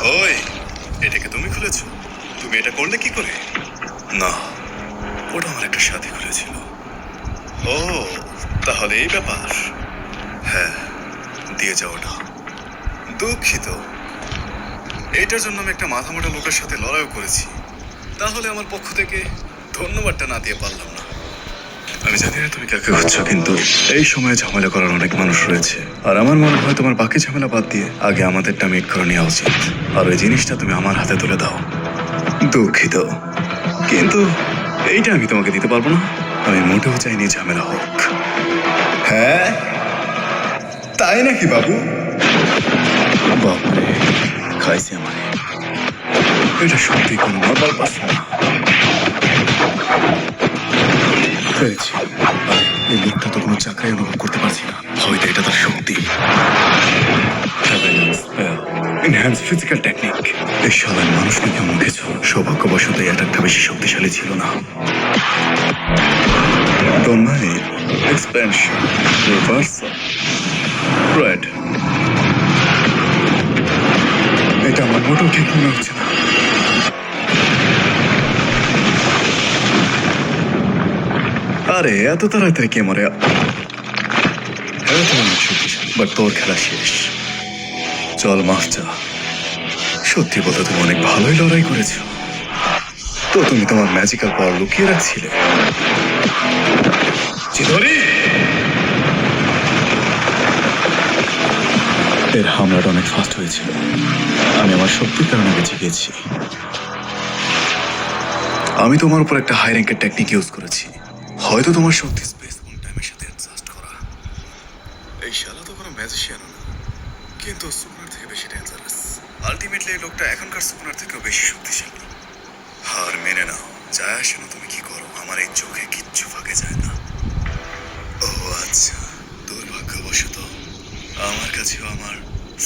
ওই, এটাকে তুমি খুলেছো? তুমি এটা করলে কি করে? না, ওটা আমার একটা সাথী খুলেছিল। ও, তাহলে এই ব্যাপার। হ্যাঁ, দিয়ে যাও ওটা। দুঃখিত, এইটার জন্য আমি একটা মাথা মোটা লোকের সাথে লড়াইও করেছি। তাহলে আমার পক্ষ থেকে ধন্যবাদটা না দিয়ে পারলাম না। আমি জানি না তুমি কাকে খুঁজছো, কিন্তু এই সময়ে ঝামেলা করার অনেক মানুষ রয়েছে। আর আমার মনে হয় তোমার বাকি ঝামেলা বাদ দিয়ে আগে আমাদেরটা মিট করে নেওয়া উচিত। আর ওই জিনিসটা তুমি আমার হাতে তুলে দাও। দুঃখিত, কিন্তু এইটা আমি তোমাকে দিতে পারবো না। আমি মোটেও চাইনি ঝামেলা হোক। হ্যাঁ, তাই নাকি বাবু? বাপরে, খাইছে আমারে। এটা সত্যি কোনো নর্মাল পার্সন না। পেরেছি। আরে, এই লোকটা তো কোনো চাকরাই অনুভব করতে পারছি না। হয়তো এটা তার শক্তি। Enhance physical technique. এই শালায় মানুষকে কেমন কিছু। সৌভাগ্যবশত এই অ্যাটাকটা বেশি শক্তিশালী ছিল না। Domain expansion reversal red. এটা আমার মোটেও ঠিক মনে হচ্ছে না। আরে, এত তাড়াতাড়ি কে মরে? হ্যাঁ, তো অনেক শক্তিশালী, বাট তোর খেলা শেষ। চল মাফ চা। সত্যি বলতে তুমি অনেক ভালোই লড়াই করেছো। তো তুমি তোমার ম্যাজিক্যাল পাওয়ার লুকিয়ে রাখছিলে। চিদরি! এর হামলাটা অনেক ফাস্ট হয়েছিল। আমি আমার শক্তির কারণে বেঁচে গেছি। আমি তোমার উপর একটা হাই র্যাঙ্কের টেকনিক ইউজ করেছি। হয়তো তোমার শক্তি স্পেস কোন টাইমের সাথে অ্যাডজাস্ট করা। এই শালা তো কোনো ম্যাজিশিয়ানও না, কিন্তু সুপার থেকে বেশি ডেঞ্জারাস। আলটিমেটলি এই লোকটা এখনকার সুপার থেকেও বেশি শক্তিশালী। হার মেনে নাও, যায় আসে না তুমি কি করো, আমার এই চোখে কিচ্ছু ফাঁকে যায় না। ও আচ্ছা, দুর্ভাগ্যবশত আমার কাছেও আমার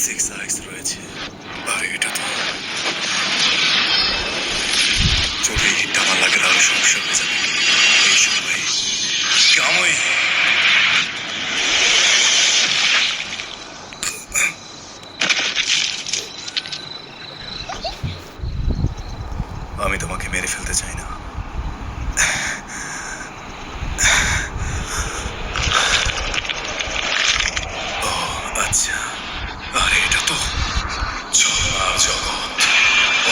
6 আইস রয়েছে। আর এটা তো যদি এই হিটটা আমার লাগে তাহলে সমস্যা হয়ে যাবে। এই সময় কামই আমি তোমাকে মেরে ফেলতে চাই না। ও আচ্ছা, আরে এটা তো ছড়া জগৎ,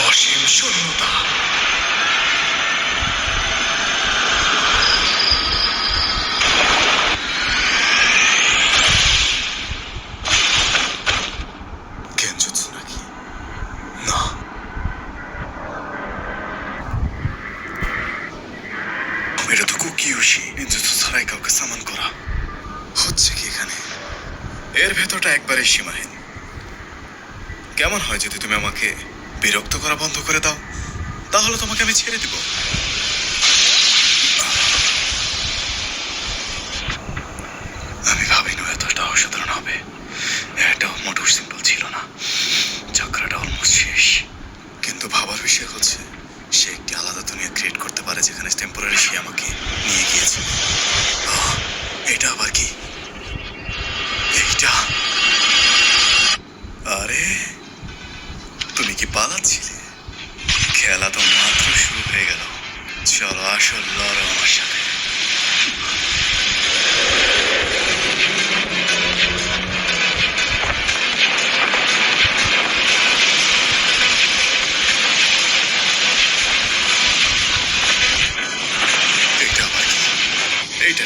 অসীম শূন্যতা। গেনজুৎসু নাকি? না, এটা তো কুকিউশি। গেনজুৎসু ছাড়াই কাউকে সামান করা। হচ্ছে কি এখানে? এর ভেতরটা একবারে সীমাহীন। কেমন হয় যদি তুমি আমাকে বিরক্ত করা বন্ধ করে দাও? তাহলে তোমাকে আমি ছেড়ে দিব। আমি ভাবিনি এতটা অসাধারণ হবে। এটাও মোটেও সিম্পল ছিল না। চক্রটা অলমোস্ট শেষ। কিন্তু ভাবার বিষয় হচ্ছে, সে একটি আলাদা দুনিয়া ক্রিয়েট করতে পারে যেখানে টেম্পোরারি সে আমাকে নিয়ে গিয়েছে। এটা আবার কি? এইটা, আরে তুমি কি পালাচ্ছিলে? খেলা তো মাত্র শুরু হয়ে গেল। চলো আসল লড়ো আমার সাথে। এইটা আবার কি? এইটা